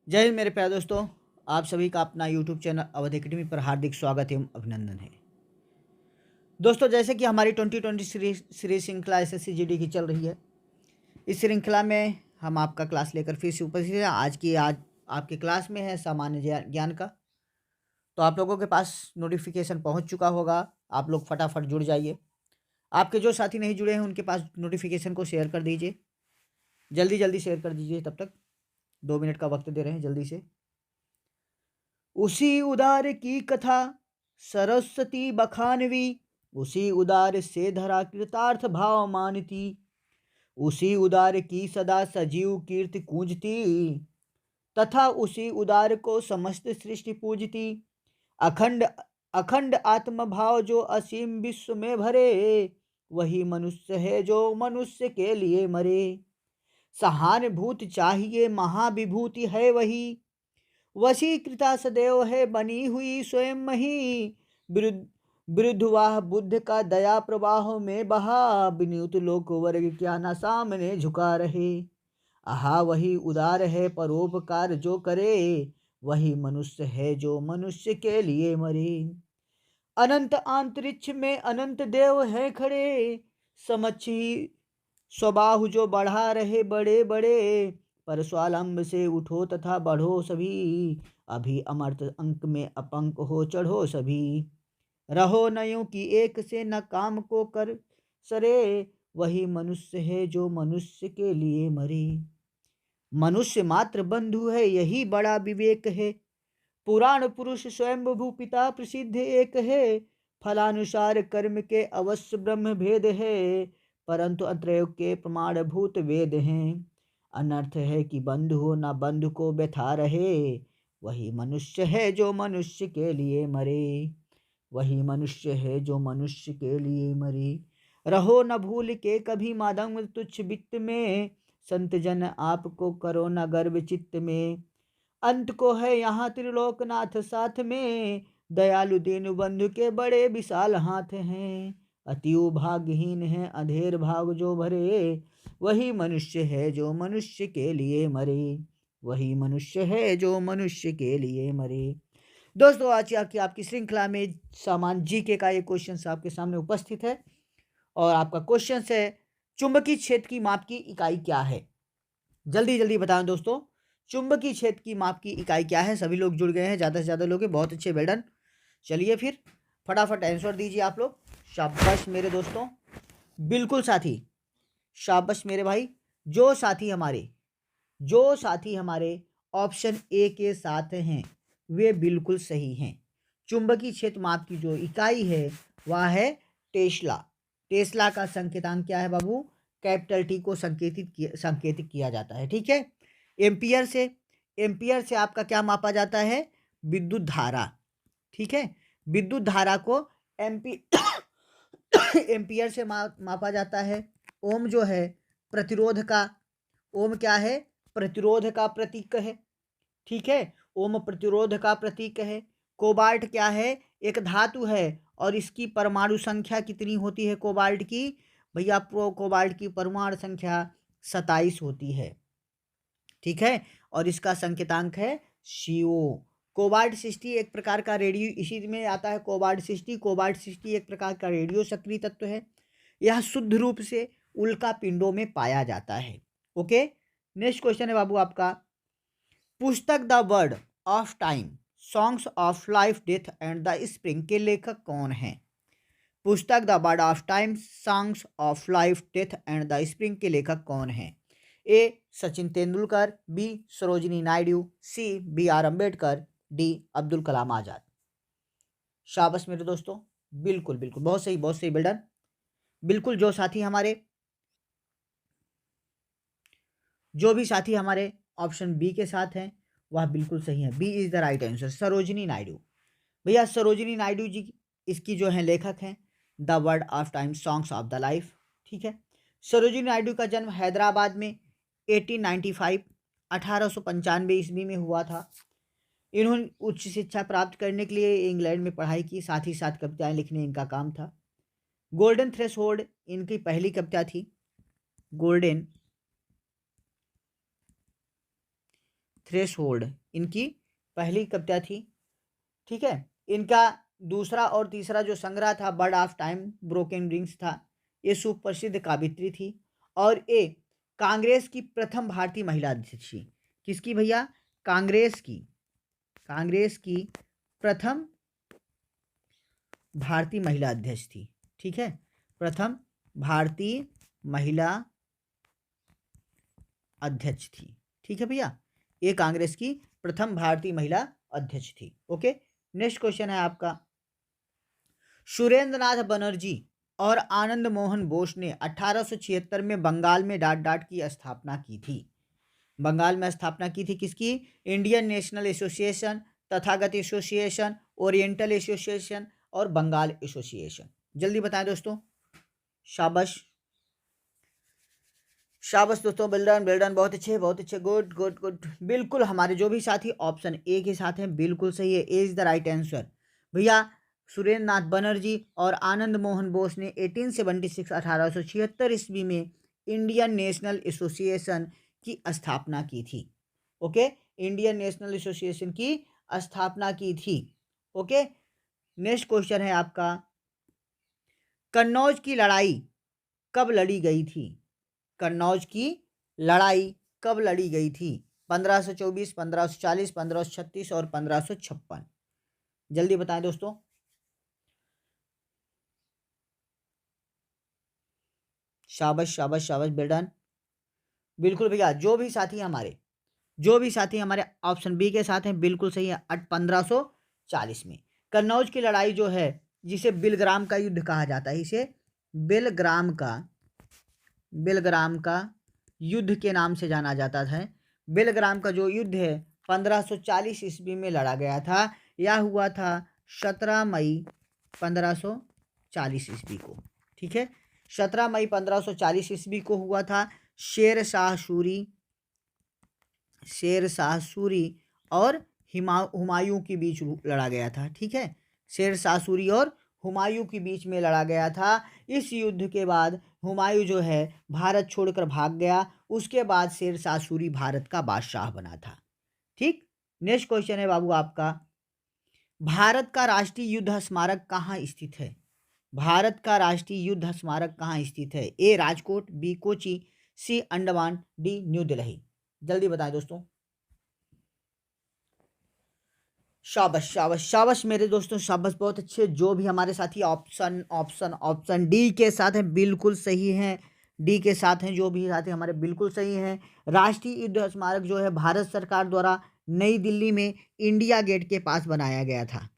जय हिंद मेरे प्यारे दोस्तों। आप सभी का अपना यूट्यूब चैनल अवध एकेडमी पर हार्दिक स्वागत एवं अभिनंदन है। दोस्तों, जैसे कि हमारी 2020 सीरीज श्रृंखला एसएससी जीडी की चल रही है, इस श्रृंखला में हम आपका क्लास लेकर फिर से उपस्थित हैं। आज आपकी क्लास में है सामान्य ज्ञान का। तो आप लोगों के पास नोटिफिकेशन पहुंच चुका होगा। आप लोग फटाफट जुड़ जाइए। आपके जो साथी नहीं जुड़े हैं उनके पास नोटिफिकेशन को शेयर कर दीजिए। जल्दी जल्दी शेयर कर दीजिए। तब तक 2 मिनट का वक्त दे रहे हैं, जल्दी से। उसी उदार की कथा सरस्वती बखानवी, उसी उदार से धरा कृतार्थ भाव मानती, उसी उदार की सदा सजीव कीर्ति कूंजती, तथा उसी उदार को समस्त सृष्टि पूजती। अखंड अखंड आत्म भाव जो असीम विश्व में भरे, वही मनुष्य है जो मनुष्य के लिए मरे। सहानुभूति चाहिए महाविभूति है वही, वशीकृता सदैव है बनी हुई स्वयं ही। विरुद्ध विरुद्धवाह बुद्ध का दया प्रवाह में बहा, विनीत लोक वर्ग क्या न सामने झुका रहे। आहा वही उदार है परोपकार जो करे, वही मनुष्य है जो मनुष्य के लिए मरे। अनंत अंतरिक्ष में अनंत देव है खड़े, समक्षी स्वबाहु जो बढ़ा रहे बड़े बड़े। पर स्वावलंब से उठो तथा बढ़ो सभी, अभी अमर्त अंक में अपंक हो चढ़ो सभी। रहो नयों की एक से न काम को कर सरे, वही मनुष्य है जो मनुष्य के लिए मरे। मनुष्य मात्र बंधु है यही बड़ा विवेक है, पुराण पुरुष स्वयंभू पिता प्रसिद्ध एक है। फलानुसार कर्म के अवश्य ब्रह्म भेद है, परंतु अत्रय के प्रमाण भूत वेद हैं। अनर्थ है कि बंधु हो न बंधु को व्यथा रहे, वही मनुष्य है जो मनुष्य के लिए मरे। वही मनुष्य है जो मनुष्य के लिए मरे। रहो न भूल के कभी मादंग तुच्छ वित्त में, संत जन आपको करो न गर्व चित्त में। अंत को है यहाँ त्रिलोकनाथ साथ में, दयालु दीन बंधु के बड़े विशाल हाथ हैं। अतिउ भाग्यहीन है अंधेर भाग जो भरे, वही मनुष्य है जो मनुष्य के लिए मरे। वही मनुष्य है जो मनुष्य के लिए मरे। दोस्तों, आज की आपकी श्रृंखला में सामान्य जीके का ये क्वेश्चन आपके सामने उपस्थित है। और आपका क्वेश्चन है, चुंबकीय क्षेत्र की माप की इकाई क्या है? जल्दी जल्दी बताएं दोस्तों, चुंबकीय क्षेत्र की माप की इकाई क्या है? सभी लोग जुड़ गए हैं, ज़्यादा से ज़्यादा लोग हैं, बहुत अच्छे, वेल डन। चलिए फिर फटाफट आंसर दीजिए आप लोग। शाबाश मेरे दोस्तों, बिल्कुल साथी, शाबाश मेरे भाई। जो साथी हमारे ऑप्शन ए के साथ हैं वे बिल्कुल सही हैं। चुंबकीय क्षेत्र माप की जो इकाई है वह है टेस्ला। टेस्ला का संकेतांक क्या है बाबू? कैपिटल टी को संकेतित किया जाता है। ठीक है। एम्पियर से आपका क्या मापा जाता है? विद्युत धारा। ठीक है। विद्युत धारा को एम्पी एम्पियर से मापा जाता है। ओम जो है प्रतिरोध का, ओम क्या है? प्रतिरोध का प्रतीक है। ठीक है। ओम प्रतिरोध का प्रतीक है। कोबाल्ट क्या है? एक धातु है और इसकी परमाणु संख्या कितनी होती है कोबाल्ट की? भैया कोबाल्ट की परमाणु संख्या 27 होती है। ठीक है। और इसका संकेतांक है CO। कोबाल्ट 60 एक प्रकार का रेडियो, इसी में आता है कोबाल्ट 60 एक प्रकार का रेडियो सक्रिय तत्व है। यह शुद्ध रूप से उल्का पिंडों में पाया जाता है। ओके। नेक्स्ट क्वेश्चन है बाबू आपका, पुस्तक the word of time, songs of life death and the spring के लेखक कौन हैं? पुस्तक the word of time, songs of life death and the spring के लेखक कौन हैं? ए सचिन तेंदुलकर, बी सरोजिनी नायडू, सी BR अम्बेडकर, डी अब्दुल कलाम आजाद। शाबाश मेरे दोस्तों, बिल्कुल बिल्कुल, बहुत सही, बहुत सही, बेल्डन। बिल्कुल, जो भी साथी हमारे ऑप्शन बी के साथ हैं वह बिल्कुल सही है। B is the right answer, Sarojini Naidu. भैया सरोजिनी नायडू जी इसकी जो है लेखक हैं the word of time, songs of the life. ठीक है। सरोजिनी नायडू का जन्म हैदराबाद में 1895 1895 ईस्वी में हुआ था। इन्होंने उच्च शिक्षा प्राप्त करने के लिए इंग्लैंड में पढ़ाई की, साथ ही साथ कविताएं लिखने इनका काम था। गोल्डन थ्रेशोल्ड इनकी पहली कविता थी। गोल्डन थ्रेशोल्ड इनकी पहली कविता थी। ठीक है, इनका दूसरा और तीसरा जो संग्रह था bird of time broken rings था, ये सुप्रसिद्ध काव्यित्री थी। और ये कांग्रेस की प्रथम भारतीय महिला अध्यक्ष थी। किसकी भैया? कांग्रेस की प्रथम भारतीय महिला अध्यक्ष थी। ठीक है, प्रथम भारतीय महिला अध्यक्ष थी। ठीक है भैया, ये कांग्रेस की प्रथम भारतीय महिला अध्यक्ष थी। ओके, नेक्स्ट क्वेश्चन है आपका, सुरेंद्र नाथ बनर्जी और आनंद मोहन बोस ने 1876 में बंगाल में डाट डाट की स्थापना की थी। बंगाल में स्थापना की थी किसकी? Indian national association, Tathagata association, oriental association और बंगाल एसोसिएशन। जल्दी बताएं दोस्तों। शाबाश शाबाश दोस्तों, वेल डन, बहुत अच्छे, गुड गुड गुड। बिल्कुल हमारे जो भी साथी ऑप्शन ए के साथ हैं बिल्कुल सही है, A is the right answer. भैया सुरेंद्र नाथ बनर्जी और आनंद मोहन बोस ने 1876 ईस्वी में इंडियन नेशनल एसोसिएशन की स्थापना की थी। ओके, इंडियन नेशनल एसोसिएशन की स्थापना की थी। ओके, नेक्स्ट क्वेश्चन है आपका, कन्नौज की लड़ाई कब लड़ी गई थी? कन्नौज की लड़ाई कब लड़ी गई थी? 1524, 1540, 1536 और 1556। जल्दी बताएं दोस्तों। शाबाश शाबाश शाबाश, बेडन। बिल्कुल भैया, जो भी साथी हमारे ऑप्शन बी के साथ हैं बिल्कुल सही है। 1540 में कन्नौज की लड़ाई जो है, जिसे बिलग्राम का युद्ध कहा जाता है, इसे बिलग्राम का युद्ध के नाम से जाना जाता है। बिलग्राम का जो युद्ध है 1540 ईस्वी में लड़ा गया था। यह हुआ था 17 मई 1540 ईस्वी को। ठीक है, 17 मई 1540 ईस्वी को हुआ था। शेर शाह सूरी और हुमायूं के बीच लड़ा गया था। ठीक है, शेर शाह सूरी और हुमायूं के बीच में लड़ा गया था। इस युद्ध के बाद हुमायूं जो है भारत छोड़कर भाग गया। उसके बाद शेर शाह सूरी भारत का बादशाह बना था। ठीक, नेक्स्ट क्वेश्चन है बाबू आपका, भारत का राष्ट्रीय युद्ध स्मारक कहाँ स्थित है? भारत का राष्ट्रीय युद्ध स्मारक कहाँ स्थित है? ए राजकोट, बी कोची, सी अंडमान, डी न्यू दिल्ली। जल्दी बताएं दोस्तों। शाबाश शाबाश शाबाश मेरे दोस्तों, शाबाश, बहुत अच्छे। जो भी हमारे साथी ऑप्शन ऑप्शन ऑप्शन डी के साथ हैं बिल्कुल सही हैं। डी के साथ हैं जो भी साथी हमारे बिल्कुल सही हैं। राष्ट्रीय युद्ध स्मारक जो है भारत सरकार द्वारा नई दिल्ली में इंडिया गेट के पास बनाया गया था।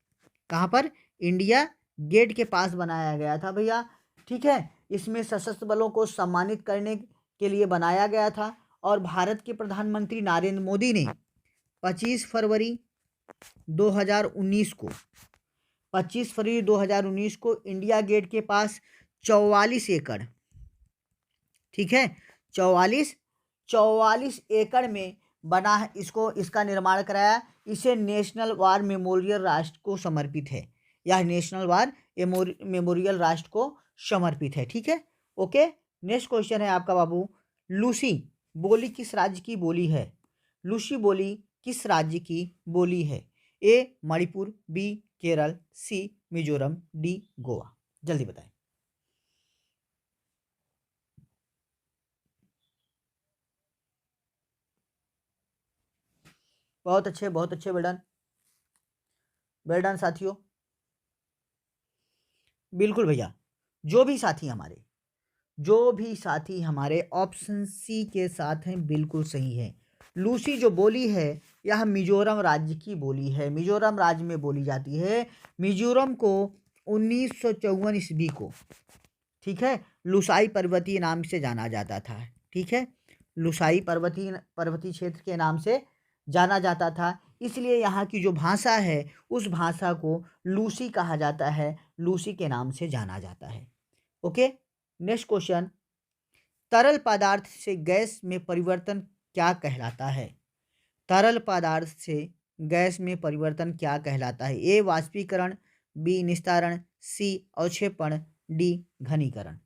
कहाँ पर? इंडिया गेट के पास बनाया गया था भैया। ठीक है, इसमें सशस्त्र बलों को सम्मानित करने के लिए बनाया गया था। और भारत के प्रधानमंत्री नरेंद्र मोदी ने 25 फरवरी 2019 को 25 फरवरी 2019 को इंडिया गेट के पास 44 एकड़, ठीक है, 44 एकड़ में बना है, इसका निर्माण कराया। इसे नेशनल वार मेमोरियल राष्ट्र को समर्पित है। यह नेशनल वार मेमोरियल राष्ट्र को समर्पित है। ठीक है, ओके। नेक्स्ट क्वेश्चन है आपका बाबू, लूसी बोली किस राज्य की बोली है? लूसी बोली किस राज्य की बोली है? ए मणिपुर, बी केरल, सी मिजोरम, डी गोवा। जल्दी बताएं। बहुत अच्छे वेल डन साथियों। बिल्कुल भैया, जो भी साथी हमारे ऑप्शन सी के साथ हैं बिल्कुल सही है। लूसी जो बोली है यह मिजोरम राज्य की बोली है। मिजोरम राज्य में बोली जाती है। मिजोरम को 1954 ईस्वी को, ठीक है, लुसाई पर्वतीय नाम से जाना जाता था। ठीक है, लुसाई पर्वतीय क्षेत्र के नाम से जाना जाता था। इसलिए यहाँ की जो भाषा है उस भाषा को लूसी कहा जाता है, लूसी के नाम से जाना जाता है। ओके, नेक्स्ट क्वेश्चन, तरल पदार्थ से गैस में परिवर्तन क्या कहलाता है? तरल पदार्थ से गैस में परिवर्तन क्या कहलाता है? ए वाष्पीकरण, बी निस्तारण, सी अवक्षेपण, डी घनीकरण।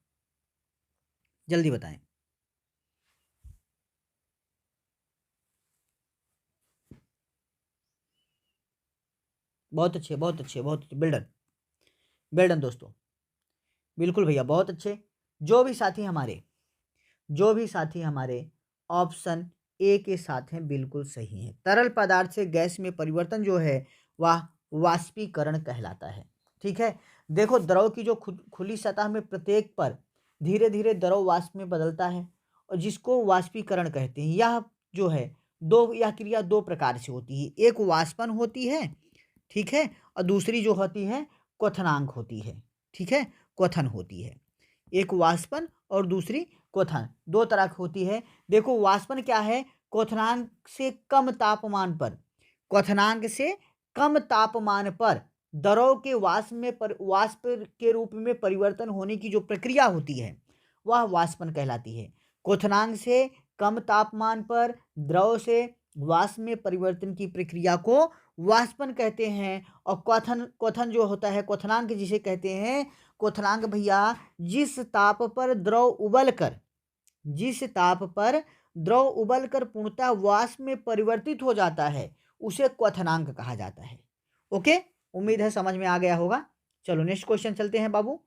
जल्दी बताएं। बहुत अच्छे, बहुत अच्छे, बहुत अच्छे, वेल डन, वेल डन दोस्तों। बिल्कुल भैया, बहुत अच्छे। जो भी साथी हमारे जो भी साथी हमारे ऑप्शन ए के साथ हैं बिल्कुल सही है। तरल पदार्थ से गैस में परिवर्तन जो है वह वाष्पीकरण कहलाता है। ठीक है, देखो द्रव की जो खुली सतह में प्रत्येक पर धीरे धीरे द्रव वाष्प में बदलता है और जिसको वाष्पीकरण कहते हैं। यह जो है यह क्रिया दो प्रकार से होती है, एक वाष्पन होती है, ठीक है, और दूसरी जो होती है क्वथनांक होती है। ठीक है, क्वथन होती है। एक वाष्पन और दूसरी क्वथन, दो तरह की होती है। देखो वाष्पन क्या है, क्वथनांक से कम तापमान पर, क्वथनांक से कम तापमान पर द्रव के वाष्प के रूप में परिवर्तन होने की जो प्रक्रिया होती है वह वाष्पन कहलाती है। क्वथनांक से कम तापमान पर द्रव से वाष्प में परिवर्तन की प्रक्रिया को वाष्पन कहते हैं। और क्वथन क्वथन जो होता है, क्वथनांक जिसे कहते हैं, क्वथनांक भैया जिस ताप पर द्रव उबलकर पूर्णतः वाष्प में परिवर्तित हो जाता है उसे क्वथनांक कहा जाता है। ओके, उम्मीद है समझ में आ गया होगा। चलो नेक्स्ट क्वेश्चन चलते हैं बाबू।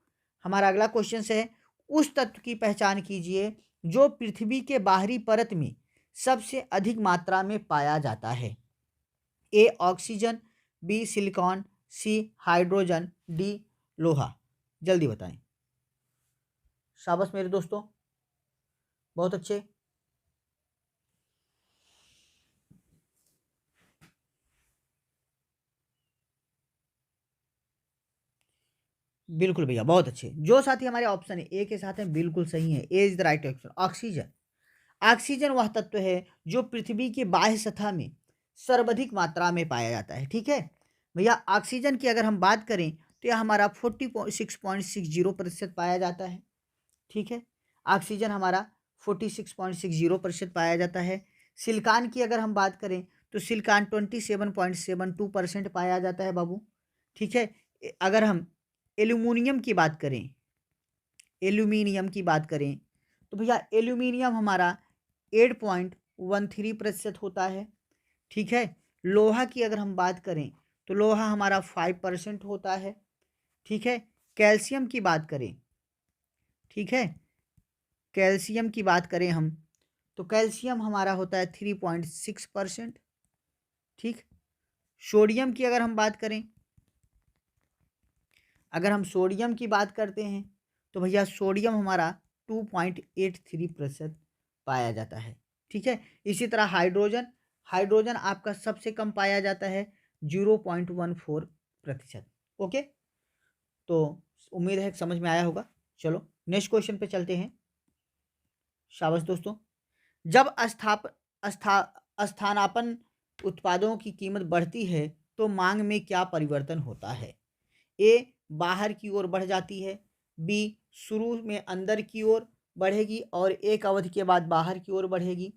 हमारा अगला क्वेश्चन है, उस तत्व की पहचान कीजिए जो पृथ्वी के बाहरी परत में सबसे अधिक मात्रा में पाया जाता है। A oxygen, B silicon, C hydrogen, D लोहा। जल्दी बताएं। शाबाश मेरे दोस्तों, बहुत अच्छे। बिल्कुल भैया, बहुत अच्छे। जो साथी हमारे ऑप्शन है ए के साथ हैं बिल्कुल सही है। A is the right option, oxygen. Oxygen वह तत्व है जो पृथ्वी की बाह्य सतह में सर्वाधिक मात्रा में पाया जाता है। ठीक है भैया, ऑक्सीजन की अगर हम बात करें तो यह हमारा 46.60% पाया जाता है। ठीक है, ऑक्सीजन हमारा 46.60% पाया जाता है। सिलिकॉन की अगर हम बात करें तो सिलिकॉन 27.72% पाया जाता है बाबू। ठीक है, अगर हम एल्यूमिनियम की बात करें तो भैया एल्यूमिनियम हमारा 8.13% होता है। ठीक है, लोहा की अगर हम बात करें तो लोहा हमारा 5% होता है। ठीक है, कैल्शियम की बात करें, ठीक है, कैल्शियम की बात करें हम तो कैल्शियम हमारा होता है 3.6%। ठीक, सोडियम की अगर हम बात करें, अगर हम सोडियम की बात करते हैं तो भैया सोडियम हमारा 2.83% पाया जाता है। ठीक है, इसी तरह हाइड्रोजन आपका सबसे कम पाया जाता है 0.14%। ओके, तो उम्मीद है समझ में आया होगा। चलो नेक्स्ट क्वेश्चन पे चलते हैं। शाबाश दोस्तों। जब स्थानापन्न उत्पादों की कीमत बढ़ती है तो मांग में क्या परिवर्तन होता है। ए बाहर की ओर बढ़ जाती है, बी शुरू में अंदर की ओर बढ़ेगी और एक अवधि के बाद बाहर की ओर बढ़ेगी,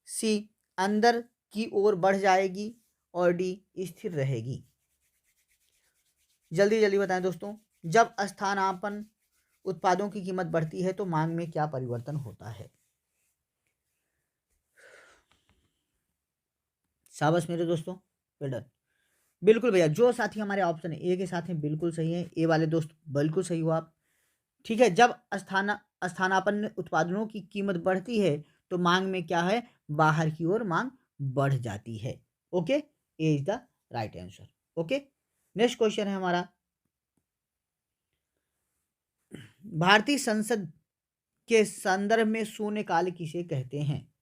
सी अंदर की ओर बढ़ जाएगी और डी स्थिर रहेगी। जल्दी जल्दी बताएं दोस्तों। जब स्थानापन्न उत्पादों की कीमत बढ़ती है तो मांग में क्या परिवर्तन होता है। शाबाश मेरे दोस्तों, वेल डन। बिल्कुल भैया, जो साथी हमारे ऑप्शन ए के साथ हैं बिल्कुल सही है। ए वाले दोस्त बिल्कुल सही हो आप। ठीक है, जब स्थानापन्न उत्पादनों की कीमत बढ़ती है तो मांग में क्या है, बाहर की ओर मांग बढ़ जाती है। Okay, A is the right answer. Okay, next question है हमारा, भारतीय संसद के संदर्भ में शून्यकाल किसे कहते हैं।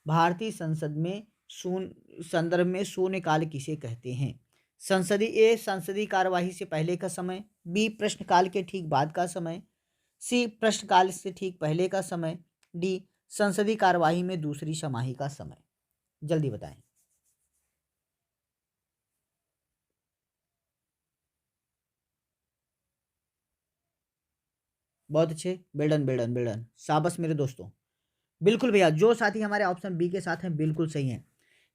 भारतीय संसद में संदर्भ में शून्यकाल किसे कहते हैं। संसदीय कार्यवाही से पहले का समय, बी प्रश्नकाल के ठीक बाद का समय, सी प्रश्नकाल से ठीक पहले का समय, डी संसदीय कार्यवाही में दूसरी छमाही का समय। जल्दी बताएं। बहुत अच्छे, बेल्डन बेल्डन बेल्डन, शाबाश मेरे दोस्तों। बिल्कुल भैया, जो साथी हमारे ऑप्शन बी के साथ हैं बिल्कुल सही हैं।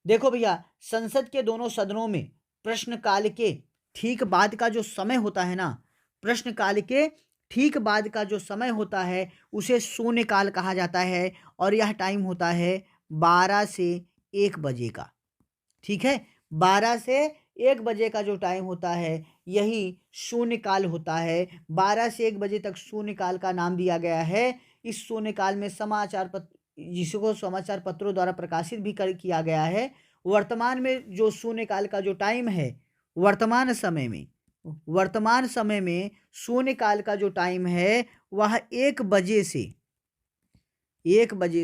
देखो भैया, संसद के दोनों सदनों में प्रश्नकाल के ठीक बाद का जो समय होता है ना, प्रश्नकाल के ठीक बाद का जो समय होता है उसे शून्यकाल कहा जाता है और यह टाइम होता है 12 से 1 बजे का। ठीक है, 12 से 1 बजे का जो टाइम होता है यही शून्यकाल होता है। 12 से 1 बजे तक शून्यकाल का नाम दिया गया है। इस शून्यकाल में समाचार पत्र जिसको समाचार पत्रों द्वारा प्रकाशित भी किया गया है। वर्तमान में जो शून्यकाल का जो टाइम है वर्तमान समय में शून्यकाल का जो टाइम है वह 1 बजे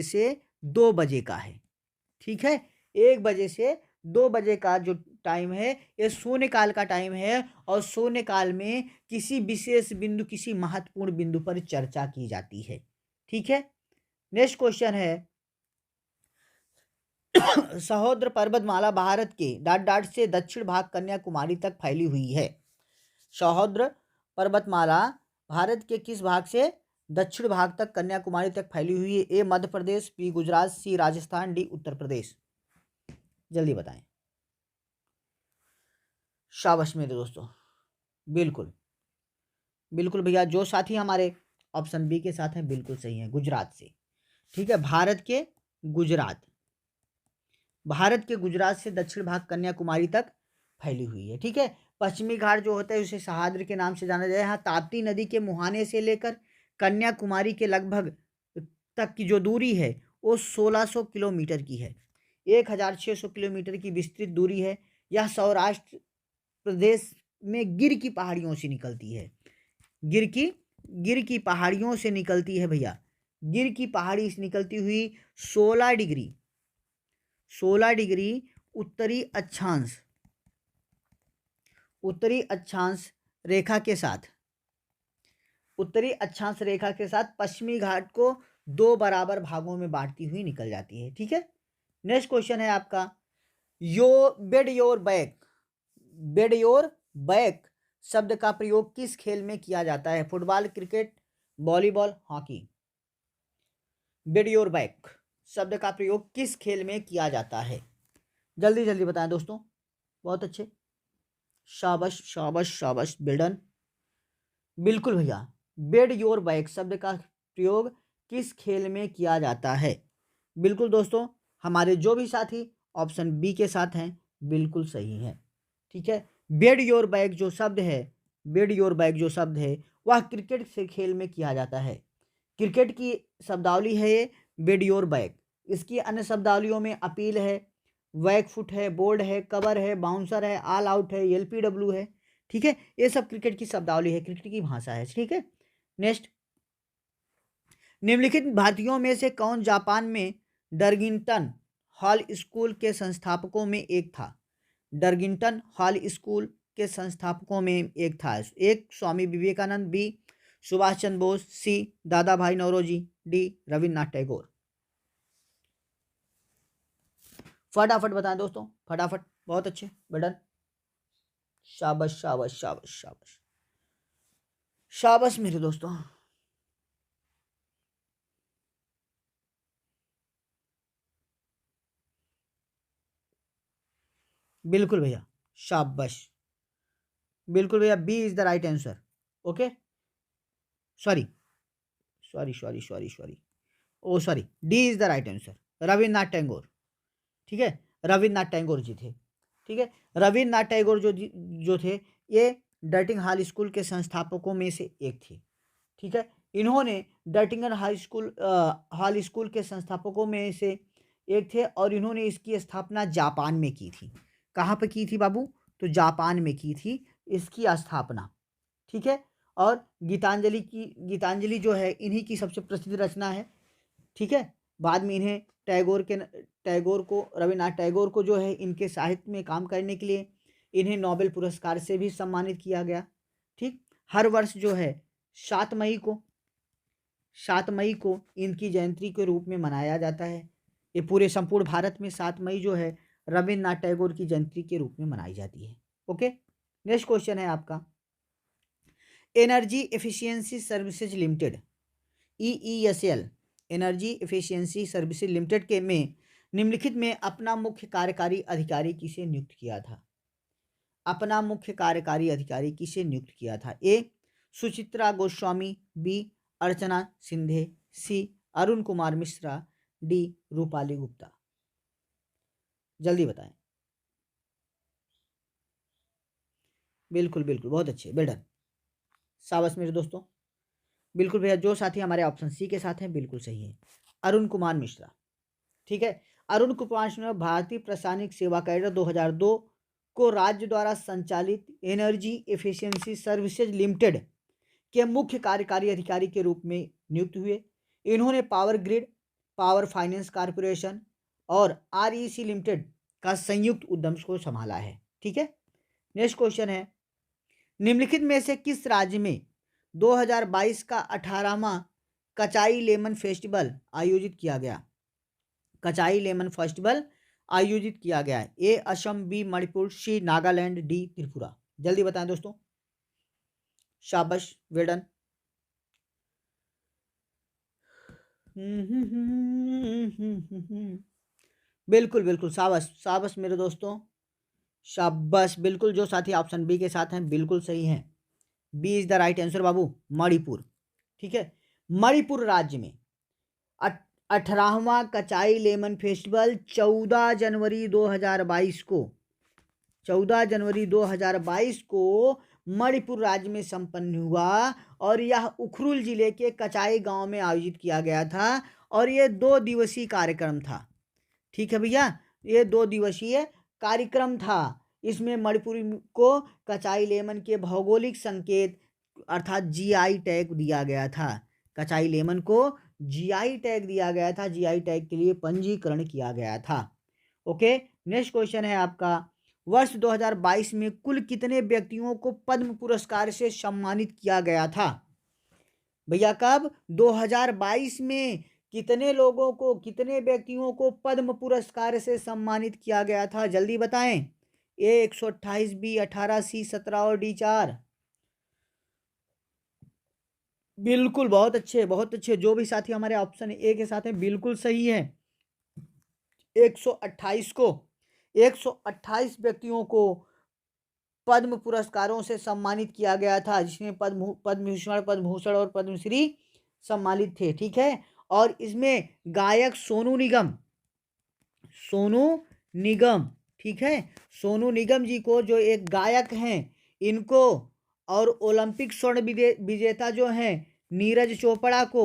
से 2 बजे का है। ठीक है, 1 बजे से 2 बजे का जो टाइम है ये शून्यकाल का टाइम है और शून्यकाल में किसी विशेष बिंदु किसी महत्वपूर्ण बिंदु पर चर्चा की जाती है। ठीक है, नेक्स्ट क्वेश्चन है सहोद्र पर्वतमाला भारत के डॉट डॉट से दक्षिण भाग कन्याकुमारी तक फैली हुई है। सहोद्र पर्वतमाला भारत के किस भाग से दक्षिण भाग तक कन्याकुमारी तक फैली हुई है? ए मध्य प्रदेश, बी गुजरात, सी राजस्थान, डी उत्तर प्रदेश। जल्दी बताएं। शाबाश मेरे दोस्तों, बिल्कुल बिल्कुल भैया, जो साथी हमारे ऑप्शन बी के साथ हैं बिल्कुल सही है, गुजरात से। ठीक है, भारत के गुजरात से दक्षिण भाग कन्याकुमारी तक फैली हुई है। ठीक है, पश्चिमी घाट जो होता है उसे सह्याद्री के नाम से जाना जाता है। यहाँ ताप्ती नदी के मुहाने से लेकर कन्याकुमारी के लगभग तक की जो दूरी है वो 1600 किलोमीटर की है। 1600 किलोमीटर की विस्तृत दूरी है। यह सौराष्ट्र प्रदेश में गिर की पहाड़ियों से निकलती है। गिर की पहाड़ियों से निकलती है भैया। गिर की पहाड़ी से निकलती हुई 16 डिग्री उत्तरी अक्षांश रेखा के साथ पश्चिमी घाट को 2 बराबर भागों में बांटती हुई निकल जाती है। ठीक है, नेक्स्ट क्वेश्चन है आपका बेड योर बैक शब्द का प्रयोग किस खेल में किया जाता है? Football, cricket, volleyball, hockey. Bed your back शब्द का प्रयोग किस खेल में किया जाता है? जल्दी जल्दी बताएं दोस्तों, बहुत अच्छे, शाबाश शाबाश शाबाश, बेडन। बिल्कुल भैया, बेड योर बैक शब्द का प्रयोग किस खेल में किया जाता है? बिल्कुल दोस्तों, हमारे जो भी साथी ऑप्शन बी के साथ हैं बिल्कुल सही है। ठीक है, बेड योर बैक जो शब्द है वह क्रिकेट से खेल में किया जाता है। क्रिकेट की शब्दावली है ये बेड योर बैक। इसकी अन्य शब्दावलियों में अपील है, बैक फुट है, बोल्ड है, कवर है, बाउंसर है, ऑल आउट है, एलपीडब्ल्यू है। ठीक है, ये सब क्रिकेट की शब्दावली है, क्रिकेट की भाषा है। ठीक है, नेक्स्ट, निम्नलिखित भारतीयों में से कौन जापान में डर्गिंटन हॉल स्कूल के संस्थापकों में एक था? डर्गिंटन हॉल स्कूल के संस्थापकों में एक था। एक स्वामी विवेकानंद, बी सुभाष चंद्र बोस, सी दादा भाई नौरोजी, डी रविन्द्रनाथ टैगोर। फटाफट बताएं दोस्तों, फटाफट, बहुत अच्छे, बेडन, शाबाश शाबाश शाबाश शाबाश शाबाश मेरे दोस्तों। बिल्कुल भैया, शाबाश, बिल्कुल भैया, B is the right answer. Okay, sorry sorry sorry sorry sorry oh sorry, D is the right answer, Rabindranath Tagore. ठीक है, रविन्द्रनाथ टैगोर जी थे। ठीक है, रविन्द्रनाथ टैगोर जो थे ये डर्टिंग हॉल स्कूल के संस्थापकों में से एक थे। ठीक है, इन्होंने डर्टिंगन हॉल स्कूल के संस्थापकों में से एक थे और इन्होंने इसकी स्थापना जापान में की थी। कहाँ पे की थी बाबू? तो जापान में की थी इसकी स्थापना। ठीक है, और गीतांजलि जो है इन्हीं की सबसे प्रसिद्ध रचना है। ठीक है, बाद में इन्हें रविन्द्रनाथ टैगोर को जो है इनके साहित्य में काम करने के लिए इन्हें नोबेल पुरस्कार से भी सम्मानित किया गया। ठीक, हर वर्ष जो है 7 मई को इनकी जयंती के रूप में मनाया जाता है। ये पूरे संपूर्ण भारत में 7 मई जो है रविन्द्रनाथ टैगोर की जयंती के रूप में मनाई जाती है। ओके, नेक्स्ट क्वेश्चन है आपका energy efficiency services limited, EESL, energy efficiency services limited के में निम्नलिखित में अपना मुख्य कार्यकारी अधिकारी किसे नियुक्त किया था? अपना मुख्य कार्यकारी अधिकारी किसे नियुक्त किया था? ए सुचित्रा गोस्वामी, बी अर्चना सिंधे, सी अरुण कुमार मिश्रा, डी रूपाली गुप्ता। जल्दी बताएं। बिल्कुल बिल्कुल, बहुत अच्छे, वेल डन, शाबाश मेरे दोस्तों। बिल्कुल भैया, जो साथी हमारे ऑप्शन सी के साथ हैं बिल्कुल सही है, अरुण कुमार मिश्रा। ठीक है, अरुण कुमार मिश्रा भारतीय प्रशासनिक सेवा कैडर 2002 को राज्य द्वारा संचालित एनर्जी एफिशिएंसी सर्विसेज लिमिटेड के मुख्य कार्यकारी अधिकारी के रूप में नियुक्त हुए। इन्होंने power grid, power finance corporation और आरईसी लिमिटेड का संयुक्त उद्यम को संभाला है। ठीक है, नेक्स्ट क्वेश्चन है, निम्नलिखित में से किस राज्य में 2022 का 18वां कचाई लेमन फेस्टिवल आयोजित किया गया? कचाई लेमन फेस्टिवल आयोजित किया गया है। ए असम, बी मणिपुर, सी नागालैंड, डी त्रिपुरा। जल्दी बताएं दोस्तों, शाबाश, वेल डन। बिल्कुल बिल्कुल, शाबाश शाबाश मेरे दोस्तों, शाबाश। बिल्कुल, जो साथी ऑप्शन बी के साथ हैं बिल्कुल सही हैं। B is the right answer बाबू, मणिपुर। ठीक है, मणिपुर राज्य में 18वां कचाई लेमन फेस्टिवल 14 जनवरी 2022 को 14 जनवरी 2022 को मणिपुर राज्य में संपन्न हुआ और यह उखरुल जिले के कचाई गांव में आयोजित किया गया था और यह 2 दिवसीय कार्यक्रम था। ठीक है भैया, ये 2 दिवसीय कार्यक्रम था। इसमें मणिपुर को कचाई लेमन के भौगोलिक संकेत अर्थात जीआई टैग दिया गया था। कचाई लेमन को जीआई टैग दिया गया था, जीआई टैग के लिए पंजीकरण किया गया था। ओके, नेक्स्ट क्वेश्चन है आपका, वर्ष 2022 में कुल कितने व्यक्तियों को पद्म पुरस्कार से सम्मानित किया गया था? भैया कब? 2022 में कितने लोगों को, कितने व्यक्तियों को पद्म पुरस्कार से सम्मानित किया गया था? जल्दी बताएं। ए 128, बी 18, सी 17 और डी 4। बिल्कुल, बहुत अच्छे बहुत अच्छे, जो भी साथी हमारे ऑप्शन ए के साथ हैं बिल्कुल सही है। 128 को 128 व्यक्तियों को पद्म पुरस्कारों से सम्मानित किया गया था, जिसमें पद्मभूषण, पद्मभूषण और पद्मश्री सम्मानित थे। ठीक है, और इसमें गायक सोनू निगम, सोनू निगम, ठीक है, सोनू निगम जी को, जो एक गायक हैं, इनको, और ओलंपिक स्वर्ण विजेता जो हैं नीरज चोपड़ा को,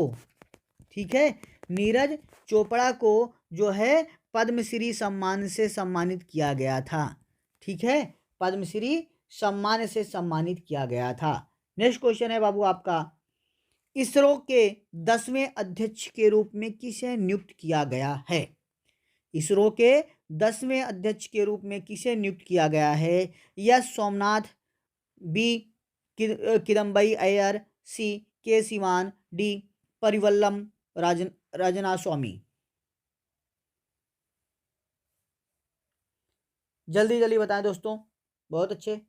ठीक है, नीरज चोपड़ा को जो है पद्मश्री सम्मान से सम्मानित किया गया था। ठीक है, पद्मश्री सम्मान से सम्मानित किया गया था। नेक्स्ट क्वेश्चन है बाबू आपका, इसरो के 10वें अध्यक्ष के रूप में किसे नियुक्त किया गया है? इसरो के 10वें अध्यक्ष के रूप में किसे नियुक्त किया गया है? यस सोमनाथ, बी किदम्बई अय्यर, सी के सिवान, डी परिवल्लम राजना स्वामी। जल्दी जल्दी बताएं दोस्तों, बहुत अच्छे,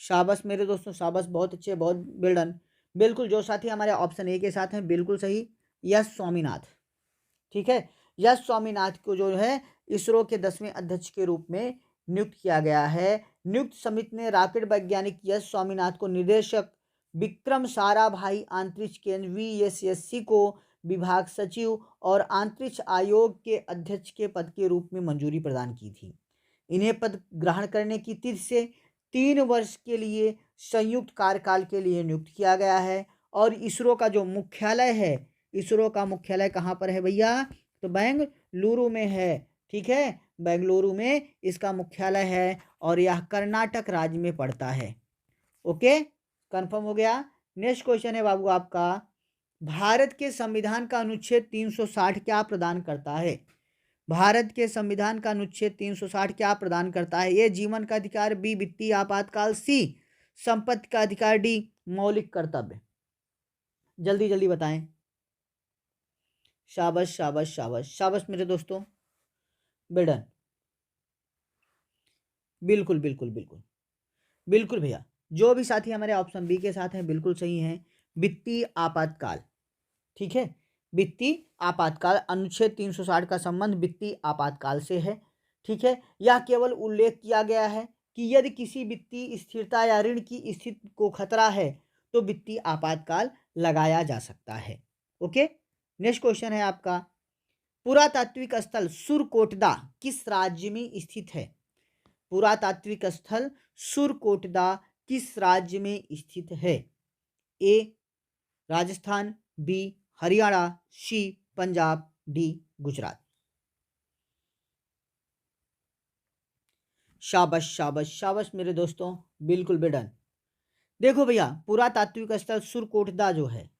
शाबाश मेरे दोस्तों, शाबाश, बहुत अच्छे, बहुत वेल डन। बिल्कुल, जो साथी हमारे ऑप्शन ए के साथ हैं बिल्कुल सही, यस स्वामीनाथ। ठीक है, यस स्वामीनाथ को जो है इसरो के 10वें अध्यक्ष के रूप में नियुक्त किया गया है। नियुक्त समिति ने रॉकेट वैज्ञानिक यस स्वामीनाथ को निदेशक, विक्रम साराभाई अंतरिक्ष केंद्र VSSC को विभाग सचिव और अंतरिक्ष आयोग के अध्यक्ष के पद के रूप में मंजूरी प्रदान की थी। इन्हें पद ग्रहण करने की तिथि से 3 वर्ष के लिए संयुक्त कार्यकाल के लिए नियुक्त किया गया है। और इसरो का जो मुख्यालय है, इसरो का मुख्यालय कहाँ पर है भैया? तो बेंगलुरु में है। ठीक है, बेंगलुरु में इसका मुख्यालय है और यह कर्नाटक राज्य में पड़ता है। ओके, कंफर्म हो गया। नेक्स्ट क्वेश्चन है बाबू आपका, भारत के संविधान का अनुच्छेद 360 क्या प्रदान करता है? भारत के संविधान का अनुच्छेद 360 क्या प्रदान करता है? ए जीवन का अधिकार, बी वित्तीय आपातकाल, सी संपत्ति का अधिकार, डी मौलिक कर्तव्य। जल्दी जल्दी बताएं, शाबाश शाबाश शाबाश शाबाश मेरे दोस्तों, बेडन। बिल्कुल बिल्कुल बिल्कुल बिल्कुल भैया, जो भी साथी हमारे ऑप्शन बी के साथ हैं बिल्कुल सही हैं, वित्तीय आपातकाल। ठीक है, वित्तीय आपातकाल, अनुच्छेद 360 का संबंध वित्तीय आपातकाल से है। ठीक है, यह केवल उल्लेख किया गया है कि यदि किसी वित्तीय स्थिरता या ऋण की स्थिति को खतरा है तो वित्तीय आपातकाल लगाया जा सकता है। ओके, नेक्स्ट क्वेश्चन है आपका, पुरातात्विक स्थल सुरकोटदा किस राज्य में स्थित है? पुरातात्विक स्थल सुरकोटदा किस राज्य में स्थित है? ए राजस्थान, बी हरियाणा, सी पंजाब, डी गुजरात। शाबाश शाबाश शाबाश मेरे दोस्तों, बिल्कुल बेडन। देखो भैया, पुरातात्विक स्थल सुरकोटदा जो है,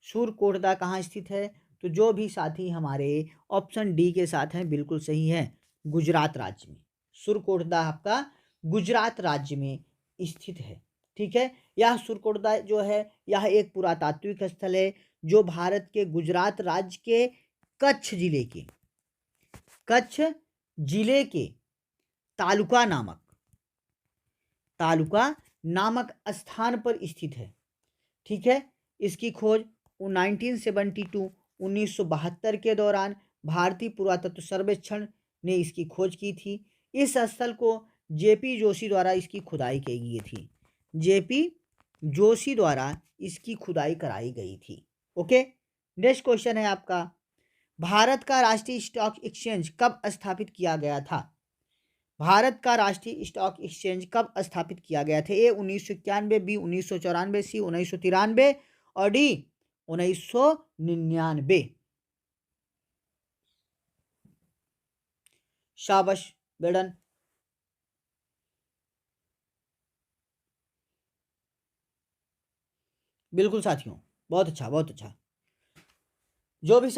सुरकोटदा कहाँ स्थित है? तो जो भी साथी हमारे ऑप्शन डी के साथ हैं बिल्कुल सही है, गुजरात राज्य में। सुरकोटदा आपका गुजरात राज्य में स्थित है। ठीक है, यह सुरकोटदा जो है यह एक पुरातात्विक स्थल है जो भारत के गुजरात राज्य के कच्छ जिले के तालुका नामक स्थान पर स्थित है। ठीक है, इसकी खोज 1972 के दौरान भारतीय पुरातत्व सर्वेक्षण ने इसकी खोज की थी। इस स्थल को जेपी जोशी द्वारा इसकी खुदाई की गई थी। जेपी जोशी द्वारा इसकी खुदाई कराई गई थी। ओके, नेक्स्ट क्वेश्चन है आपका, भारत का राष्ट्रीय स्टॉक एक्सचेंज कब स्थापित किया गया था? भारत का राष्ट्रीय स्टॉक एक्सचेंज कब स्थापित किया गया था? ए 1991, बी 1994, सी 1993 और डी 1999। शाबाश बेडन। बिल्कुल साथियों, बहुत अच्छा बहुत अच्छा। जो भी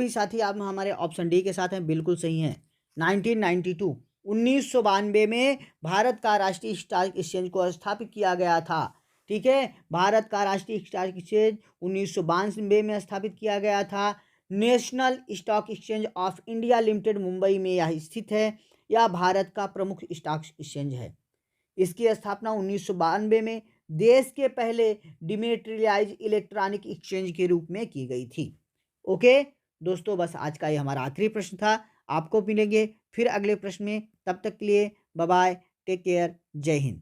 साथी आप हमारे ऑप्शन डी के साथ हैं बिल्कुल सही हैं। 1992 में भारत का राष्ट्रीय स्टॉक एक्सचेंज को स्थापित किया गया था। ठीक है, भारत का राष्ट्रीय स्टॉक एक्सचेंज 1992 में स्थापित किया गया था। National stock exchange of India limited Mumbai में यह स्थित है। यह भारत का प्रमुख स्टॉक एक्सचेंज है। इसकी स्थापना 1992 में देश के पहले डिमेट्रियलाइज इलेक्ट्रॉनिक एक्सचेंज के रूप में की गई थी। ओके दोस्तों, बस आज का ये हमारा आखिरी प्रश्न था। आपको मिलेंगे फिर अगले प्रश्न में, तब तक के लिए बाय बाय, टेक केयर, जय हिंद।